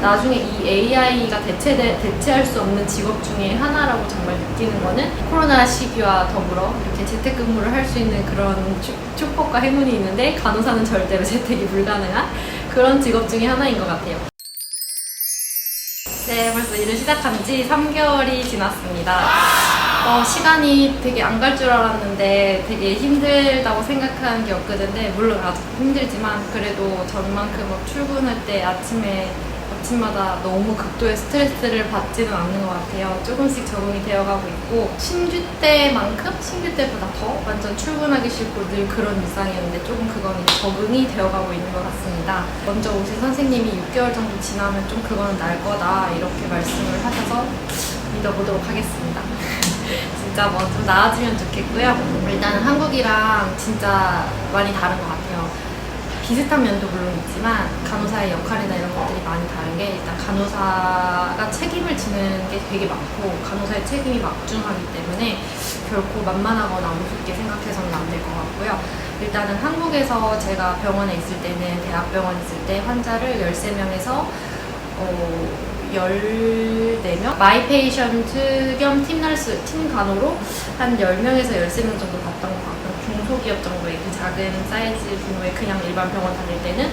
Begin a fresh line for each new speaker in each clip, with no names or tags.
나중에 이 AI가 대체할 수 없는 직업 중에 하나라고 정말 느끼는 거는 코로나 시기와 더불어 이렇게 재택근무를 할 수 있는 그런 축복과 행운이 있는데 간호사는 절대로 재택이 불가능한 그런 직업 중에 하나인 것 같아요. 네, 벌써 일을 시작한 지 3개월이 지났습니다. 시간이 되게 안 갈 줄 알았는데 되게 힘들다고 생각하는 게 엊그제인데, 물론 아직 힘들지만 그래도 전만큼 막 출근할 때 아침마다 너무 극도의 스트레스를 받지는 않는 것 같아요. 조금씩 적응이 되어가고 있고, 신규 때보다 더 완전 출근하기 싫고 늘 그런 일상이었는데 조금 그건 적응이 되어가고 있는 것 같습니다. 먼저 오신 선생님이 6개월 정도 지나면 좀 그거는 날 거다 이렇게 말씀을 하셔서 믿어보도록 하겠습니다. 진짜 뭐 좀 나아지면 좋겠고요. 일단은 한국이랑 진짜 많이 다른 것 같아요. 비슷한 면도 물론 있지만 간호사의 역할이나 이런 것들이 많이 다른 게, 일단 간호사가 책임을 지는 게 되게 많고 간호사의 책임이 막중하기 때문에 결코 만만하거나 우습게 생각해서는 안 될 것 같고요. 일단은 한국에서 제가 병원에 있을 때는, 대학병원에 있을 때 환자를 13명에서 14명? 마이 페이션트 겸 팀널스, 팀 간호로 한 10명에서 13명 정도 봤던 것 같고, 중소기업 정도의 그 작은 사이즈 규모의 그냥 일반 병원 다닐 때는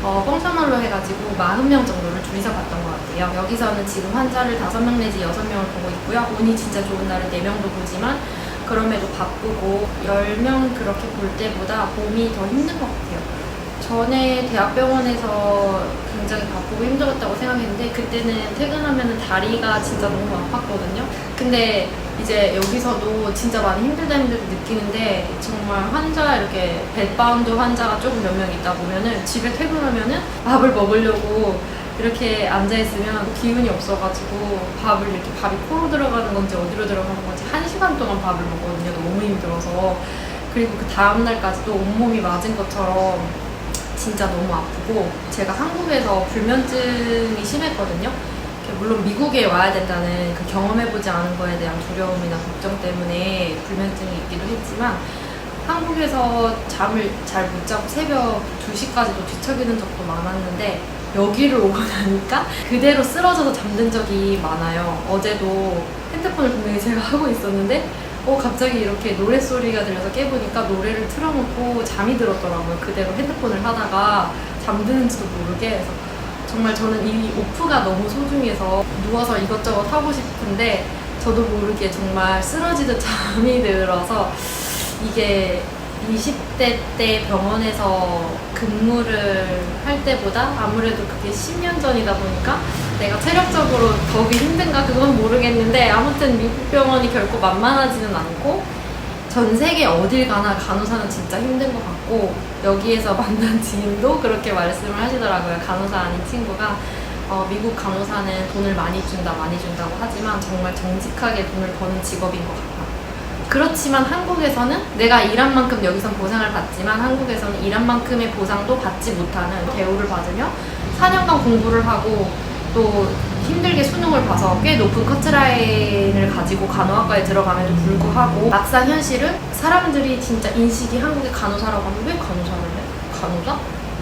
펑셔널로 해가지고 40명 정도를 둘이서 봤던 것 같아요. 여기서는 지금 환자를 5명 내지 6명을 보고 있고요. 운이 진짜 좋은 날은 4명도 보지만 그럼에도 바쁘고 10명 그렇게 볼 때보다 몸이 더 힘든 것 같아요. 전에 대학병원에서 굉장히 바쁘고 힘들었다고 생각했는데, 그때는 퇴근하면 다리가 진짜 너무 아팠거든요. 근데 이제 여기서도 진짜 많이 힘들다 느끼는데, 정말 환자, 이렇게 bedbound 환자가 조금 몇 명 있다 보면은 집에 퇴근하면은 밥을 먹으려고 이렇게 앉아있으면 기운이 없어가지고 밥이 코로 들어가는 건지 어디로 들어가는 건지 1시간 동안 밥을 먹거든요. 너무 힘들어서. 그리고 그 다음날까지 또 온몸이 맞은 것처럼 진짜 너무 아프고, 제가 한국에서 불면증이 심했거든요. 물론 미국에 와야 된다는 그 경험해보지 않은 거에 대한 두려움이나 걱정 때문에 불면증이 있기도 했지만, 한국에서 잠을 잘 못 자고 새벽 2시까지도 뒤척이는 적도 많았는데, 여기를 오고 나니까 그대로 쓰러져서 잠든 적이 많아요. 어제도 핸드폰을 분명히 제가 하고 있었는데 갑자기 이렇게 노랫소리가 들려서 깨보니까 노래를 틀어놓고 잠이 들었더라고요. 그대로 핸드폰을 하다가 잠드는지도 모르게. 그래서 정말 저는 이 오프가 너무 소중해서 누워서 이것저것 하고 싶은데 저도 모르게 정말 쓰러지듯 잠이 들어서, 이게 20대 때 병원에서 근무를 할 때보다 아무래도 그게 10년 전이다 보니까 내가 체력적으로 더욱이 힘든가 그건 모르겠는데, 아무튼 미국 병원이 결코 만만하지는 않고 전 세계 어딜 가나 간호사는 진짜 힘든 것 같고, 여기에서 만난 지인도 그렇게 말씀을 하시더라고요. 간호사 아닌 친구가 미국 간호사는 돈을 많이 준다고 하지만 정말 정직하게 돈을 버는 직업인 것 같다. 그렇지만 한국에서는 내가 일한 만큼 여기선 보상을 받지만 한국에서는 일한 만큼의 보상도 받지 못하는 대우를 받으며 4년간 공부를 하고 또 힘들게 수능을 봐서 꽤 높은 커트라인을 가지고 간호학과에 들어감에도 불구하고, 막상 현실은 사람들이 진짜 인식이 한국의 간호사라고 하면 왜 간호사를 해? 간호사?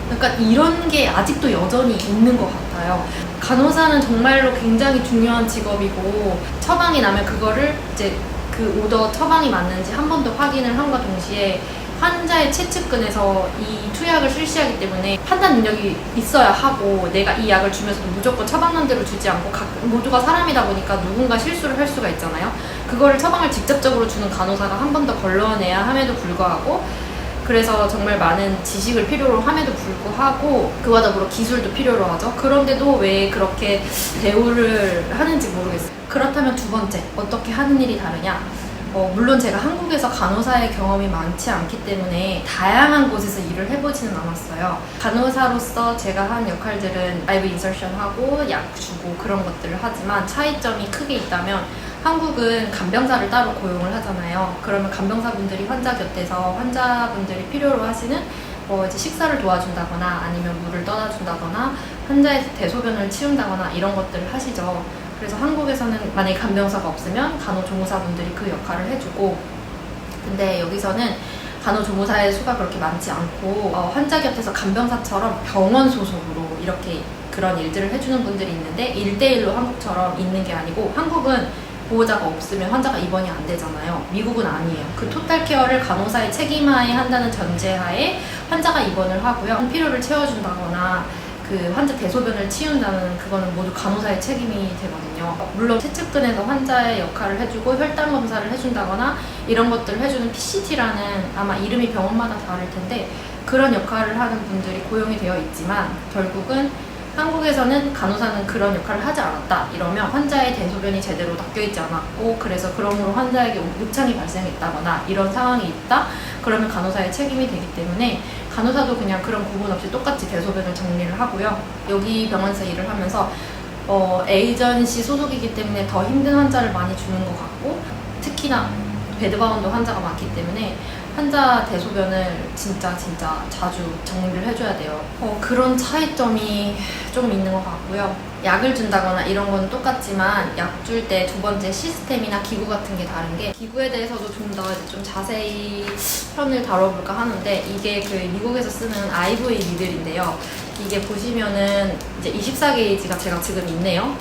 그러니까 이런 게 아직도 여전히 있는 것 같아요. 간호사는 정말로 굉장히 중요한 직업이고, 처방이 나면 그거를 이제 그 오더 처방이 맞는지 한 번 더 확인을 함과 동시에 환자의 최측근에서 이 투약을 실시하기 때문에 판단 능력이 있어야 하고, 내가 이 약을 주면서도 무조건 처방난 대로 주지 않고 모두가 사람이다 보니까 누군가 실수를 할 수가 있잖아요. 그거를 처방을 직접적으로 주는 간호사가 한 번 더 걸러내야 함에도 불구하고, 그래서 정말 많은 지식을 필요로 함에도 불구하고 그와 더불어 기술도 필요로 하죠. 그런데도 왜 그렇게 대우를 하는지 모르겠어요. 그렇다면 두 번째, 어떻게 하는 일이 다르냐? 물론 제가 한국에서 간호사의 경험이 많지 않기 때문에 다양한 곳에서 일을 해보지는 않았어요. 간호사로서 제가 한 역할들은 IV 인서션하고 약 주고 그런 것들을 하지만, 차이점이 크게 있다면 한국은 간병사를 따로 고용을 하잖아요. 그러면 간병사분들이 환자 곁에서 환자분들이 필요로 하시는 이제 식사를 도와준다거나 아니면 물을 떠다준다거나 환자의 대소변을 치운다거나 이런 것들을 하시죠. 그래서 한국에서는 만약에 간병사가 없으면 간호조무사분들이 그 역할을 해주고, 근데 여기서는 간호조무사의 수가 그렇게 많지 않고 환자 곁에서 간병사처럼 병원 소속으로 이렇게 그런 일들을 해주는 분들이 있는데 1대1로 한국처럼 있는 게 아니고 한국은 보호자가 없으면 환자가 입원이 안 되잖아요. 미국은 아니에요. 그 토탈 케어를 간호사의 책임하에 한다는 전제하에 환자가 입원을 하고요. 필요를 채워준다거나 그 환자 대소변을 치운다는 그거는 모두 간호사의 책임이 되거든요. 물론 최측근에서 환자의 역할을 해주고 혈당 검사를 해준다거나 이런 것들을 해주는 PCT라는 아마 이름이 병원마다 다를 텐데 그런 역할을 하는 분들이 고용이 되어 있지만 결국은 한국에서는 간호사는 그런 역할을 하지 않았다 이러면 환자의 대소변이 제대로 낚여있지 않았고 그래서 그러므로 환자에게 목창이 발생했다거나 이런 상황이 있다 그러면 간호사의 책임이 되기 때문에 간호사도 그냥 그런 구분 없이 똑같이 대소변을 정리를 하고요. 여기 병원에서 일을 하면서 에이전시 소속이기 때문에 더 힘든 환자를 많이 주는 것 같고 특히나 배드바운드 환자가 많기 때문에 환자 대소변을 진짜 자주 정리를 해줘야 돼요. 그런 차이점이 조금 있는 것 같고요. 약을 준다거나 이런 건 똑같지만 약 줄 때 두 번째 시스템이나 기구 같은 게 다른 게 기구에 대해서도 좀 더 좀 자세히 편을 다뤄볼까 하는데 이게 그 미국에서 쓰는 IV 니들인데요. 이게 보시면은 이제 24게이지가 제가 지금 있네요.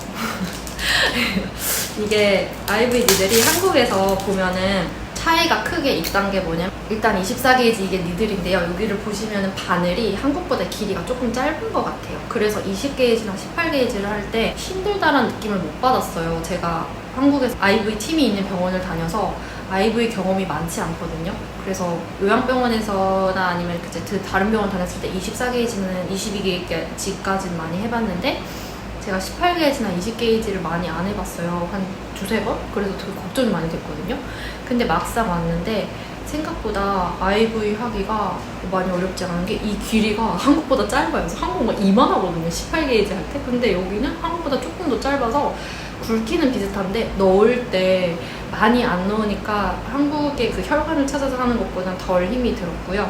이게 IV 니들이 한국에서 보면은 차이가 크게 있다는 게 뭐냐면 일단 24게이지 이게 니들인데요. 여기를 보시면 바늘이 한국보다 길이가 조금 짧은 것 같아요. 그래서 20게이지나 18게이지를 할 때 힘들다라는 느낌을 못 받았어요. 제가 한국에서 IV 팀이 있는 병원을 다녀서 IV 경험이 많지 않거든요. 그래서 요양병원에서나 아니면 다른 병원 다녔을 때 24게이지는 22게이지까지는 많이 해봤는데 제가 18게이지나 20게이지를 많이 안 해봤어요. 한 두세 번? 그래서 되게 걱정이 많이 됐거든요. 근데 막상 왔는데 생각보다 IV 하기가 많이 어렵지 않은 게 이 길이가 한국보다 짧아요. 그래서 한국은 이만하거든요. 18게이지 할 때. 근데 여기는 한국보다 조금 더 짧아서 굵기는 비슷한데 넣을 때 많이 안 넣으니까 한국의 그 혈관을 찾아서 하는 것보다는 덜 힘이 들었고요.